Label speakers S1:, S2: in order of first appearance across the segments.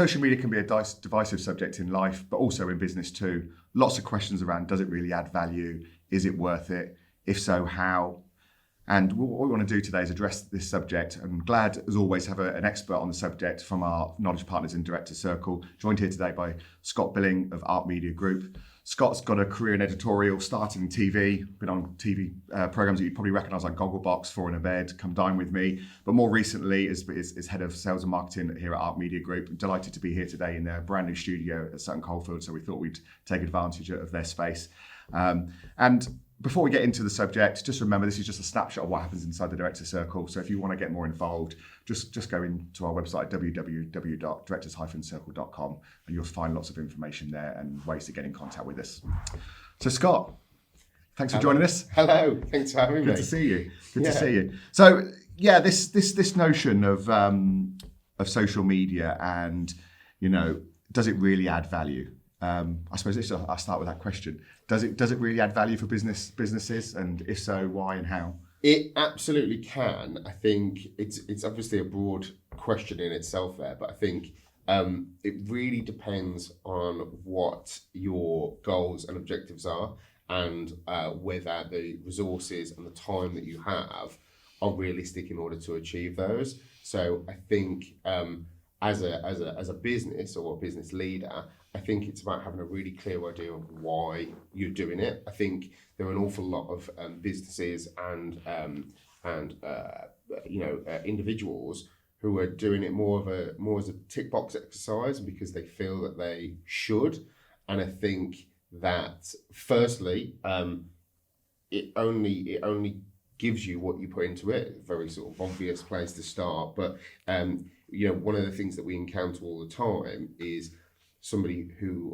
S1: social media can be a divisive subject in life, but also in business too. Lots of questions around, does it really add value? Is it worth it? If so, how? And what we want to do today is address this subject. I'm glad, as always, to have an expert on the subject from our Knowledge Partners in Director Circle, joined here today by Scott Billing of Art Media Group. Scott's got a career in editorial, started in TV, been on TV programs that you'd probably recognise like Gogglebox, Four in a Bed, Come Dine With Me, but more recently is head of sales and marketing here at Art Media Group. I'm delighted to be here today in their brand new studio at Sutton Coldfield, so we thought we'd take advantage of their space. And before we get into the subject, just remember this is just a snapshot of what happens inside the Director Circle. So if you want to get more involved, just go into our website, www.directors-circle.com, and you'll find lots of information there and ways to get in contact with us. So Scott, thanks for joining us.
S2: Hello, thanks for having me.
S1: Good to see you. Good to see you. So yeah, this notion of social media and, does it really add value? I suppose I'll start with that question. Does it really add value for businesses? And if so, why and how?
S2: It absolutely can. I think it's obviously a broad question in itself there, but I think it really depends on what your goals and objectives are, and whether the resources and the time that you have are realistic in order to achieve those. So I think as a business or a business leader, I think it's about having a really clear idea of why you're doing it. I think there are an awful lot of businesses and individuals who are doing it more as a tick box exercise because they feel that they should. And I think that firstly, it only gives you what you put into it. A very sort of obvious place to start, but one of the things that we encounter all the time is somebody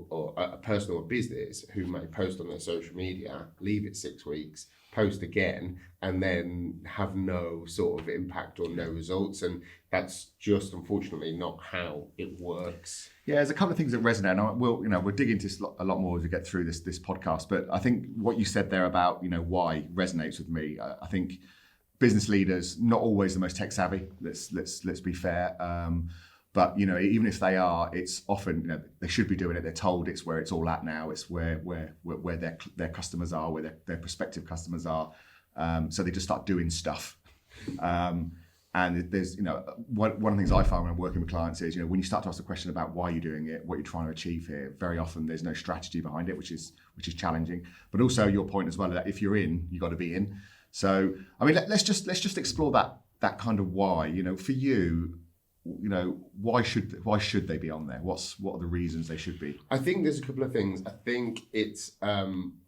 S2: or a person or a business who may post on their social media, leave it 6 weeks, post again, and then have no sort of impact or no results. And that's just unfortunately not how it works.
S1: Yeah, there's a couple of things that resonate. And we'll dig into this a lot more as we get through this podcast. But I think what you said there about why resonates with me. I think business leaders not always the most tech savvy. Let's be fair. But even if they are, it's often they should be doing it. They're told it's where it's all at now. It's where their customers are, where their prospective customers are. So they just start doing stuff. And there's one of the things I find when I'm working with clients is when you start to ask the question about why you're doing it, what you're trying to achieve here, very often there's no strategy behind it, which is challenging. But also your point as well that if you're in, you got to be in. So I mean, let's just explore that kind of why. For you. Why should they be on there? What are the reasons they should be?
S2: I think there's a couple of things. I think it's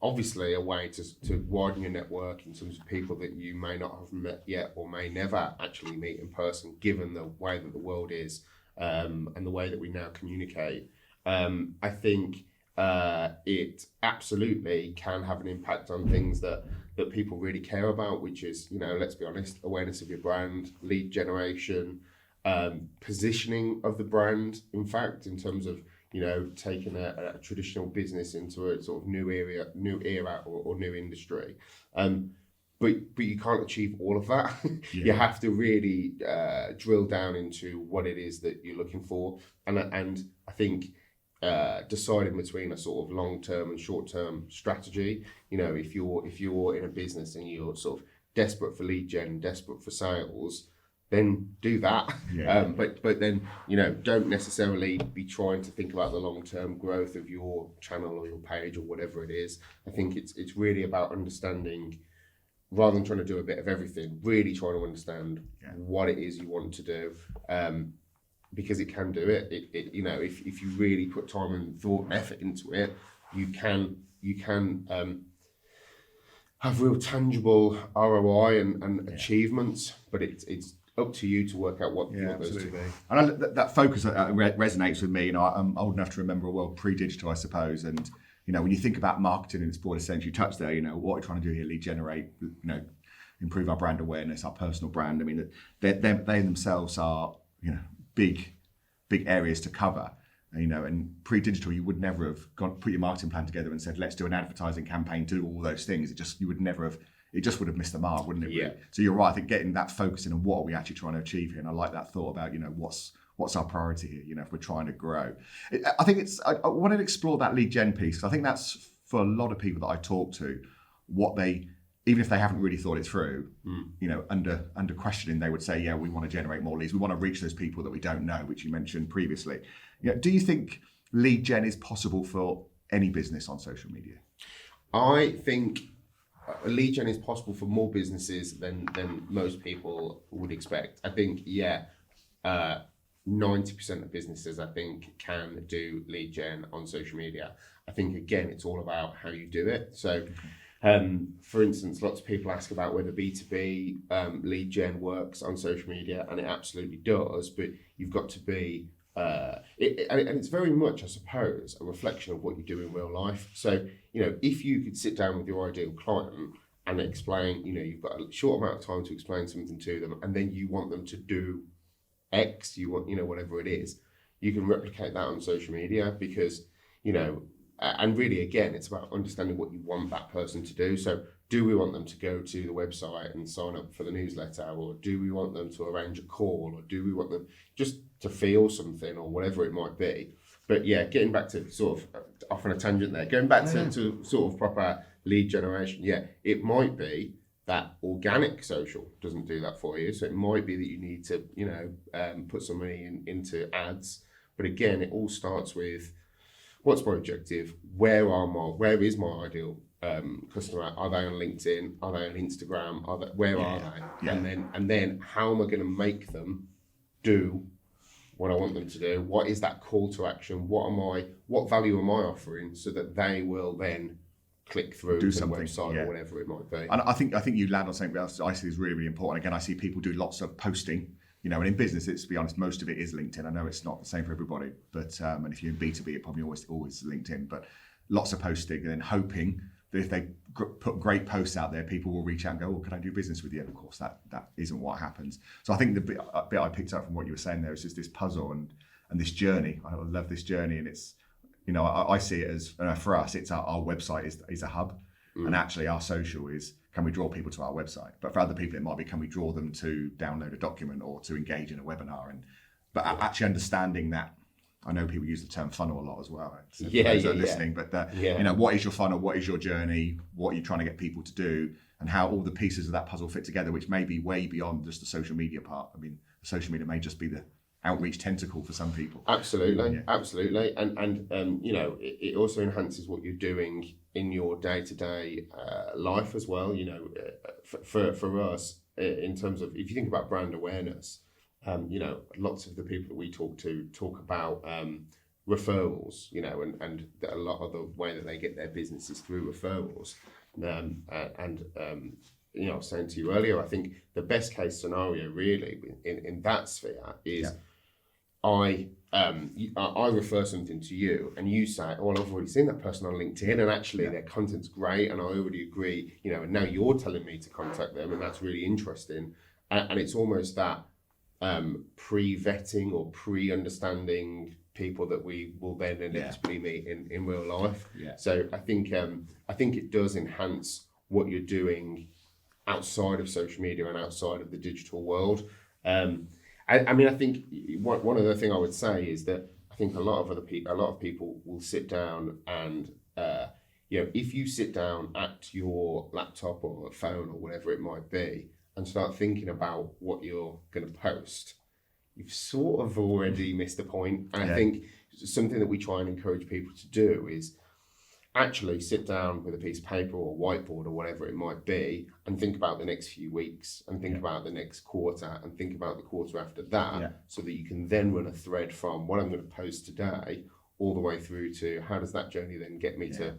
S2: obviously a way to widen your network in terms of people that you may not have met yet or may never actually meet in person, given the way that the world is and the way that we now communicate. I think it absolutely can have an impact on things that people really care about, which is, let's be honest, awareness of your brand, lead generation, positioning of the brand, in fact, in terms of taking a traditional business into a sort of new era or new industry, but you can't achieve all of that. Yeah. You have to really drill down into what it is that you're looking for, and I think deciding between a sort of long-term and short-term strategy. If you're in a business and you're sort of desperate for lead gen, desperate for sales, then do that. Yeah. But then, don't necessarily be trying to think about the long-term growth of your channel or your page or whatever it is. I think it's really about understanding, rather than trying to do a bit of everything, really trying to understand what it is you want to do, because it can do it. If you really put time and thought and effort into it, you can have real tangible ROI and achievements, but it's up to you to work out what you want those to be.
S1: And that focus resonates with me. I'm old enough to remember a world pre-digital, I suppose. And when you think about marketing in its broader sense, you touch there. What we're trying to do here: lead generate, improve our brand awareness, our personal brand. I mean, they themselves are big areas to cover. And pre-digital, you would never have put your marketing plan together and said, let's do an advertising campaign to do all those things. You would never have. It just would have missed the mark, wouldn't it?
S2: Yeah.
S1: Really? So you're right. I think getting that focus in on what are we actually trying to achieve here, and I like that thought about what's what's our priority here, if we're trying to grow. I think I wanted to explore that lead gen piece, because I think that's, for a lot of people that I talk to, what they, even if they haven't really thought it through, under questioning, they would say, yeah, we want to generate more leads. We want to reach those people that we don't know, which you mentioned previously. Do you think lead gen is possible for any business on social media?
S2: I think lead gen is possible for more businesses than most people would expect. I think, 90% of businesses, I think, can do lead gen on social media. I think, again, it's all about how you do it. So, for instance, lots of people ask about whether B2B lead gen works on social media, and it absolutely does, but you've got to be, and it's very much, I suppose, a reflection of what you do in real life. So, if you could sit down with your ideal client and explain, you've got a short amount of time to explain something to them, and then you want them to do X, you want, whatever it is, you can replicate that on social media, because, and really, again, it's about understanding what you want that person to do. So do we want them to go to the website and sign up for the newsletter, or do we want them to arrange a call, or do we want them just to feel something, or whatever it might be? But yeah, getting back to sort of off on a tangent there, going back to sort of proper lead generation, it might be that organic social doesn't do that for you. So it might be that you need to, put some money into ads. But again, it all starts with, what's my objective? Where is my ideal customer? Are they on LinkedIn? Are they on Instagram? Where are they? Yeah. And then how am I going to make them do what I want them to do? What is that call to action? What value am I offering, so that they will then click through to the website or whatever it might be? And
S1: I think you land on something else I see is really, really important. Again, I see people do lots of posting, and in business, to be honest, most of it is LinkedIn. I know it's not the same for everybody, but and if you're in B2B, it probably always LinkedIn, but lots of posting, and then hoping that if they put great posts out there, people will reach out and go, oh, can I do business with you? And of course, that isn't what happens. So I think the bit I picked up from what you were saying there is just this puzzle and this journey. I love this journey, and it's, I see it as, for us, it's our website is a hub, and actually our social is, can we draw people to our website? But for other people, it might be, can we draw them to download a document or to engage in a webinar? But actually understanding that, I know people use the term funnel a lot as well. So those that are listening, but what is your funnel? What is your journey? What are you trying to get people to do? And how all the pieces of that puzzle fit together, which may be way beyond just the social media part. I mean, social media may just be the outreach tentacle for some people.
S2: Absolutely. And it also enhances what you're doing in your day-to-day life as well. For us, in terms of, if you think about brand awareness, lots of the people that we talk to talk about referrals, and a lot of the way that they get their business is through referrals. I was saying to you earlier, I think the best case scenario really in that sphere is, I refer something to you, and you say, oh, well, I've already seen that person on LinkedIn, and actually their content's great, and I already agree, and now you're telling me to contact them, and that's really interesting. And it's almost that pre-vetting or pre-understanding people that we will then inevitably meet in real life. So I think it does enhance what you're doing outside of social media and outside of the digital world. I think one other thing I would say is that I think a lot of people will sit down and if you sit down at your laptop or a phone or whatever it might be and start thinking about what you're going to post, you've sort of already missed the point. And I think something that we try and encourage people to do is actually sit down with a piece of paper or whiteboard or whatever it might be and think about the next few weeks and think about the next quarter and think about the quarter after that, so that you can then run a thread from what I'm going to post today all the way through to how does that journey then get me to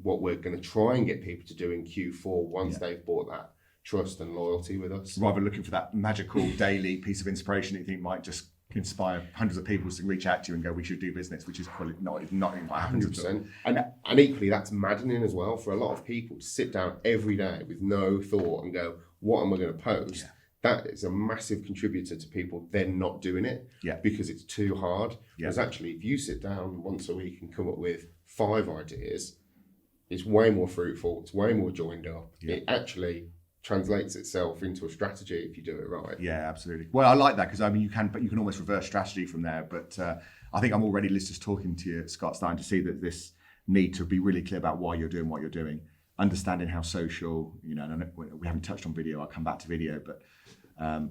S2: what we're going to try and get people to do in Q4 once they've bought that trust and loyalty with us.
S1: Rather than looking for that magical daily piece of inspiration that you think might just inspire hundreds of people to reach out to you and go, we should do business, which is probably not what happens.
S2: 100%. And equally, that's maddening as well for a lot of people to sit down every day with no thought and go, what am I going to post? That is a massive contributor to people then not doing it because it's too hard. Whereas actually, if you sit down once a week and come up with 5 ideas, it's way more fruitful, it's way more joined up. It actually translates itself into a strategy if you do it right.
S1: Yeah, absolutely. Well, I like that because I mean, you can almost reverse strategy from there. But I think I'm already just talking to you, Scott, starting to see that this need to be really clear about why you're doing what you're doing, understanding how social, you know, and we haven't touched on video. I'll come back to video, but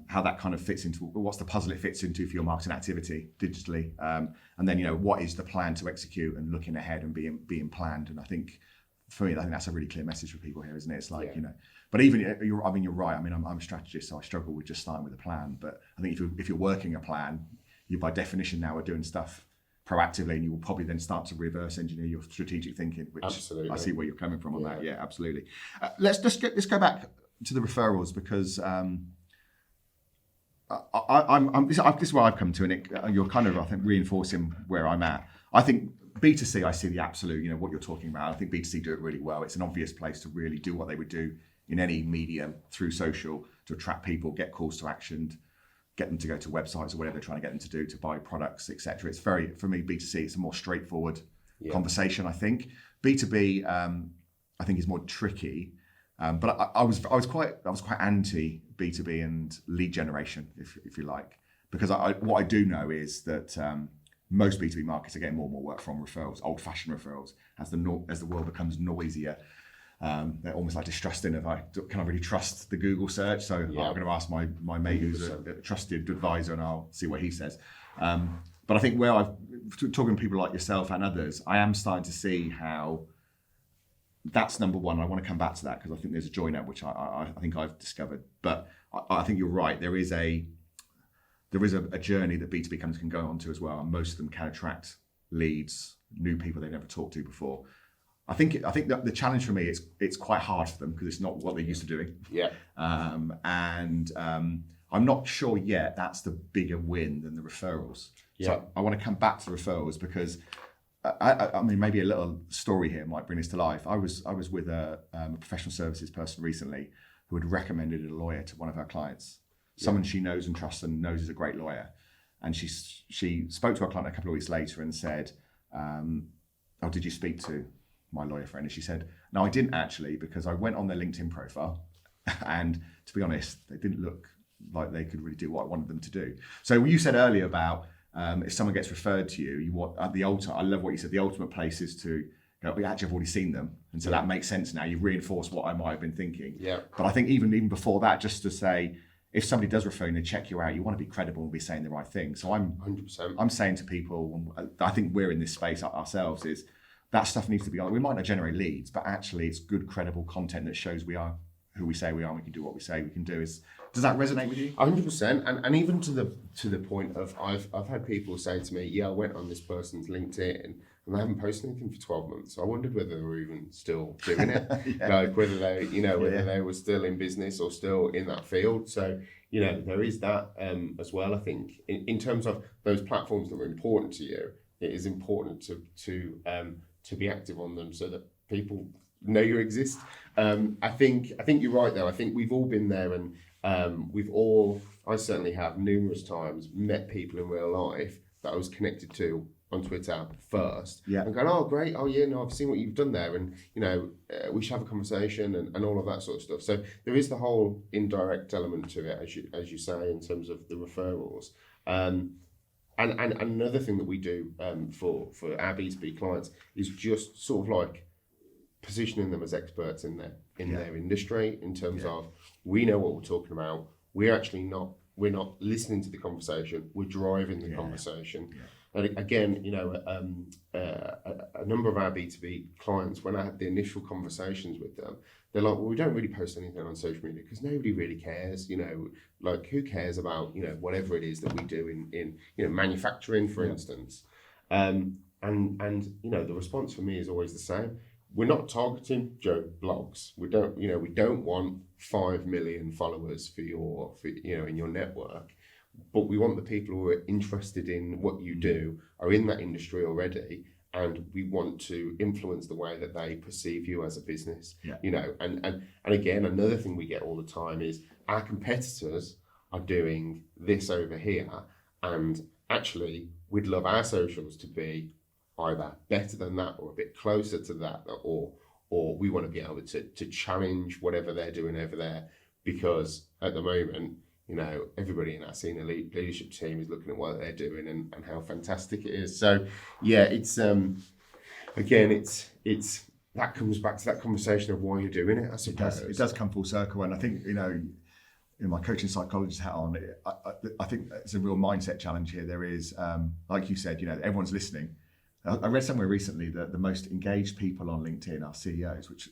S1: how that kind of fits into what's the puzzle it fits into for your marketing activity digitally, and then, you know, what is the plan to execute and looking ahead and being planned. And I think for me, I think that's a really clear message for people here, isn't it? It's like, you know, but even you're right. I mean, I'm a strategist, so I struggle with just starting with a plan. But I think if you're working a plan, you by definition now are doing stuff proactively, and you will probably then start to reverse engineer your strategic thinking, which
S2: absolutely.
S1: I see where you're coming from on that. Yeah, absolutely. Let's go back to the referrals, because this is where I've come to, and you're kind of, I think, reinforcing where I'm at. I think B2C, I see the absolute, you know, what you're talking about. I think B2C do it really well. It's an obvious place to really do what they would do in any medium through social to attract people, get calls to action, get them to go to websites or whatever they're trying to get them to do, to buy products, etc. It's very, for me, B2C, it's a more straightforward conversation, I think. B2B, I think is more tricky. But I was quite anti B2B and lead generation, if you like, because what I do know is that most B2B markets are getting more and more work from referrals, old-fashioned referrals, as the world becomes noisier. They're almost like distrusting of, can I really trust the Google search? So I'm going to ask my mate who's a trusted advisor, and I'll see what he says. But I think where I've talking to people like yourself and others, I am starting to see how that's number one. I want to come back to that because I think there's a joy net which I think I've discovered. But I think you're right. There is a journey that B2B companies can go on to as well, and most of them can attract leads, new people they've never talked to before. I think that the challenge for me is it's quite hard for them because it's not what they're used to doing.
S2: Yeah.
S1: I'm not sure yet that's the bigger win than the referrals.
S2: Yeah.
S1: So I want to come back to the referrals because I mean, maybe a little story here might bring this to life. I was with a professional services person recently who had recommended a lawyer to one of her clients, someone she knows and trusts and knows is a great lawyer. And she spoke to our client a couple of weeks later and said, "Oh, did you speak to my lawyer friend?" And she said, "No, I didn't actually, because I went on their LinkedIn profile, and to be honest, they didn't look like they could really do what I wanted them to do." So you said earlier about if someone gets referred to you, you want at the ultimate. I love what you said. The ultimate place is to go, "We actually have already seen them," and so that makes sense now. You've reinforced what I might have been thinking.
S2: Yeah.
S1: But I think even before that, just to say, if somebody does refer you and they check you out, you want to be credible and be saying the right thing. So I'm
S2: 100%.
S1: I'm saying to people, I think we're in this space ourselves, is that stuff needs to be on. We might not generate leads, but actually it's good, credible content that shows we are who we say we are and we can do what we say we can do. Does that resonate with you?
S2: 100%. And even to the point of I've had people say to me, "Yeah, I went on this person's LinkedIn and they haven't posted anything for 12 months. So I wondered whether they were even still doing it, like whether they, whether they were still in business or still in that field." So, there is that as well. I think in terms of those platforms that are important to you, it is important to be active on them so that people know you exist. I think you're right though. I think we've all been there, and I certainly have numerous times met people in real life that I was connected to on Twitter first, and going, "Oh, great, oh yeah, no, I've seen what you've done there, and we should have a conversation," and all of that sort of stuff. So there is the whole indirect element to it, as you say, in terms of the referrals. And another thing that we do for our B2B clients is just sort of like positioning them as experts in their industry, in terms of, we know what we're talking about. We're not listening to the conversation. We're driving the conversation. Yeah. And again, a number of our B2B clients, when I had the initial conversations with them, they're like, "Well, we don't really post anything on social media because nobody really cares. Like, who cares about whatever it is that we do in manufacturing, for instance." And the response for me is always the same. We're not targeting Joe blogs. We don't want 5 million followers for in your network. But we want the people who are interested in what you do, are in that industry already, and we want to influence the way that they perceive you as a business. Yeah. And again, another thing we get all the time is our competitors are doing this over here, and actually we'd love our socials to be either better than that or a bit closer to that, or we want to be able to challenge whatever they're doing over there because at the moment, everybody in our senior leadership team is looking at what they're doing and how fantastic it is. So yeah, it's again, it's that comes back to that conversation of why you're doing it, I suppose.
S1: It does come full circle, and I think in my coaching psychologist hat on, I think it's a real mindset challenge here. There is, like you said, everyone's listening. I read somewhere recently that the most engaged people on LinkedIn are CEOs, which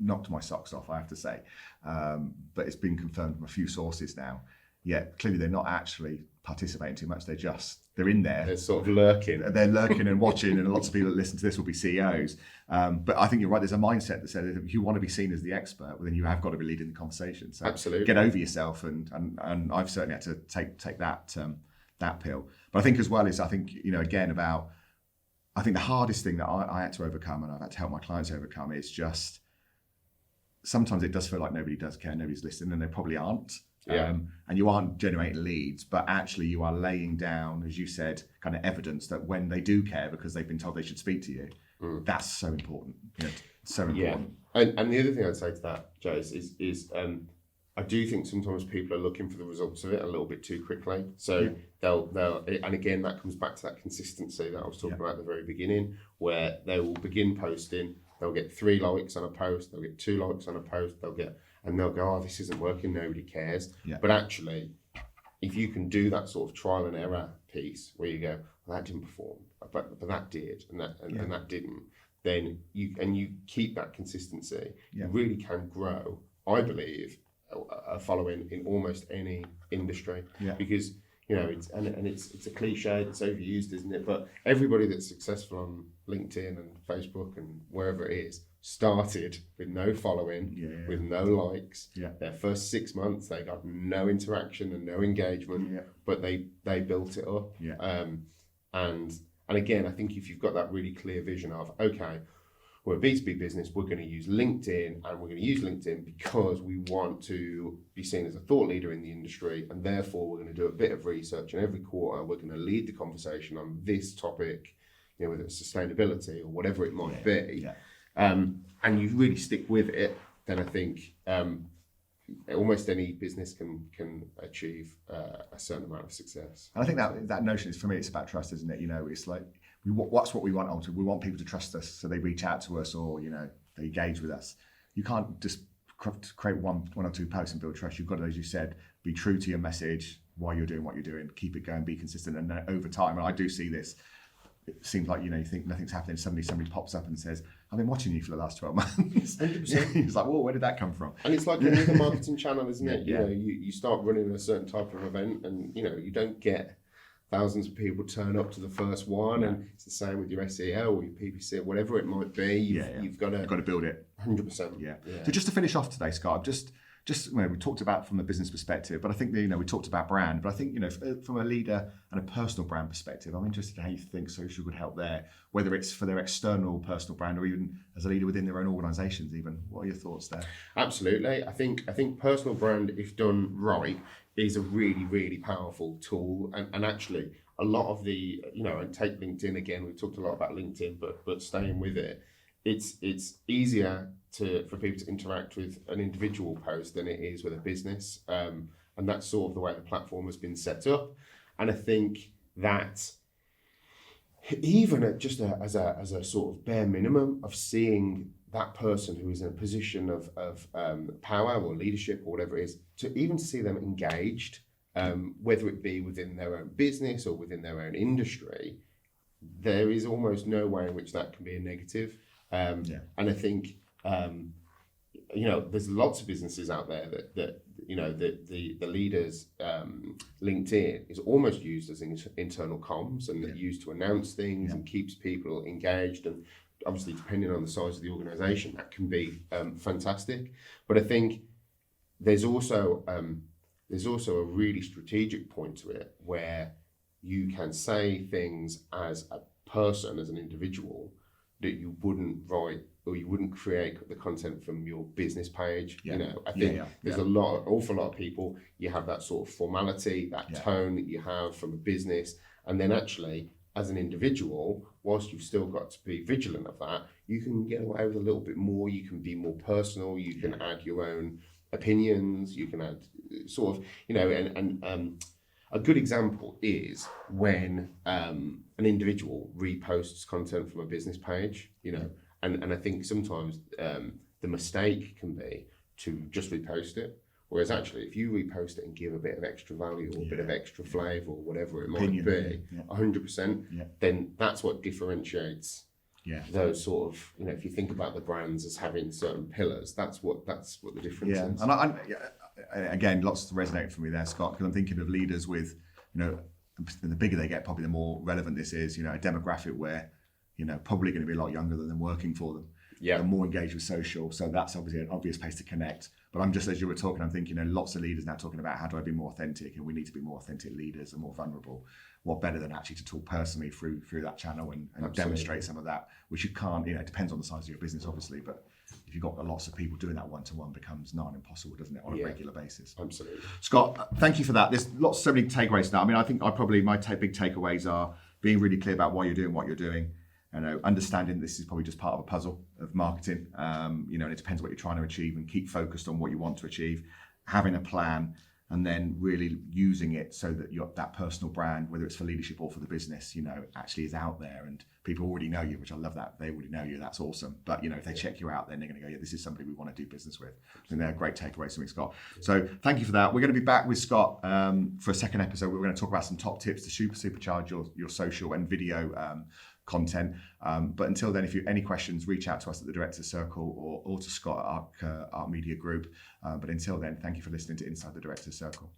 S1: knocked my socks off, I have to say. But it's been confirmed from a few sources now. Yet clearly they're not actually participating too much. They're in there.
S2: They're sort of lurking.
S1: They're lurking and watching, and lots of people that listen to this will be CEOs. But I think you're right. There's a mindset that says if you want to be seen as the expert, well, then you have got to be leading the conversation. So
S2: absolutely,
S1: get over yourself, and I've certainly had to take that pill. But I think as well is again about I think the hardest thing that I had to overcome, and I've had to help my clients overcome, is just sometimes it does feel like nobody does care, nobody's listening, and they probably aren't.
S2: Yeah.
S1: And you aren't generating leads, but actually you are laying down, as you said, kind of evidence that when they do care because they've been told they should speak to you, that's so important. So important.
S2: Yeah. And the other thing I'd say to that, Jace, is I do think sometimes people are looking for the results of it a little bit too quickly. So they'll and again that comes back to that consistency that I was talking about at the very beginning, where they will begin posting, they'll get 3 likes on a post, they'll get 2 likes on a post, and they'll go, oh, this isn't working, nobody cares. Yeah. But actually, if you can do that sort of trial and error piece where you go, well, that didn't perform, but that did, and that didn't, then you keep that consistency, you really can grow, I believe, a following in almost any industry. Because it's a cliche, it's overused, isn't it? But everybody that's successful on LinkedIn and Facebook and wherever it is started with no following, with no likes. Their first 6 months they got no interaction and no engagement, but they built it up. And again, I think if you've got that really clear vision of, okay, we're a B2B business, we're going to use LinkedIn, and we're going to use LinkedIn because we want to be seen as a thought leader in the industry, and therefore we're going to do a bit of research, and every quarter we're going to lead the conversation on this topic, whether it's sustainability or whatever it might be. And you really stick with it, then I think almost any business can achieve a certain amount of success.
S1: And I think that notion is, for me, it's about trust, isn't it? It's like what's what we want ultimately. We want people to trust us, so they reach out to us, or they engage with us. You can't just create one or 2 posts and build trust. You've got to, as you said, be true to your message, why you're doing what you're doing, keep it going, be consistent, and over time. And I do see this. It seems like you think nothing's happening. Suddenly somebody pops up and says, "I've been watching you for the last 12 months."
S2: 100%.
S1: It's like, "Well, where did that come from?"
S2: And it's like any other marketing channel, isn't it? You start running a certain type of event, and you don't get thousands of people turn up to the first one, and it's the same with your SEO or your PPC, whatever it might be. You've got to
S1: build it.
S2: 100%.
S1: Yeah. So just to finish off today, Scott, just we talked about from a business perspective, but I think we talked about brand, but I think from a leader and a personal brand perspective, I'm interested in how you think social would help there, whether it's for their external personal brand or even as a leader within their own organisations. Even what are your thoughts there?
S2: Absolutely, I think personal brand, if done right, is a really, really powerful tool, and actually a lot of the and take LinkedIn again. We've talked a lot about LinkedIn, but staying with it, it's easier for people to interact with an individual post than it is with a business, and that's sort of the way the platform has been set up. And I think that even as a sort of bare minimum of seeing that person who is in a position of power or leadership or whatever it is, to see them engaged, whether it be within their own business or within their own industry, there is almost no way in which that can be a negative. And I think there's lots of businesses out there that the leaders, LinkedIn is almost used as internal comms, and used to announce things and keeps people engaged, and obviously depending on the size of the organization that can be fantastic. But I think there's also a really strategic point to it where you can say things as a person, as an individual, that you wouldn't write or you wouldn't create the content from your business page. I think there's an awful lot of people, you have that sort of formality, that tone that you have from a business, and then actually as an individual, whilst you've still got to be vigilant of that, you can get away with a little bit more, you can be more personal, you can add your own opinions, you can add sort of, and a good example is when an individual reposts content from a business page, and I think sometimes the mistake can be to just repost it. Whereas actually, if you repost it and give a bit of extra value or a bit of extra flavour or whatever it might be, 100%, then that's what differentiates those sort of, if you think about the brands as having certain pillars, that's what the difference is.
S1: And again, lots to resonate for me there, Scott, because I'm thinking of leaders with, the bigger they get, probably the more relevant this is, a demographic where, probably going to be a lot younger than them working for them.
S2: Yeah.
S1: And more engaged with social. So that's obviously an obvious place to connect. But I'm just, as you were talking, I'm thinking, lots of leaders now talking about how do I be more authentic, and we need to be more authentic leaders and more vulnerable. What better than actually to talk personally through that channel and demonstrate some of that, which you can't, it depends on the size of your business, obviously, but if you've got lots of people doing that one-to-one, becomes nigh on impossible, doesn't it, on a regular basis?
S2: Absolutely.
S1: Scott, thank you for that. There's so many takeaways now. I mean, I think my big takeaways are being really clear about why you're doing what you're doing. Understanding this is probably just part of a puzzle of marketing, and it depends what you're trying to achieve, and keep focused on what you want to achieve, having a plan, and then really using it so that that personal brand, whether it's for leadership or for the business, actually is out there and people already know you, which I love that. They already know you, that's awesome. But, if they check you out, then they're going to go, this is somebody we want to do business with. And they're great takeaways from me, Scott. So thank you for that. We're going to be back with Scott for a second episode. We're going to talk about some top tips to supercharge your social and video content. But until then, if you have any questions, reach out to us at the Director's Circle or to Scott at Arc Media Group. But until then, thank you for listening to Inside the Director's Circle.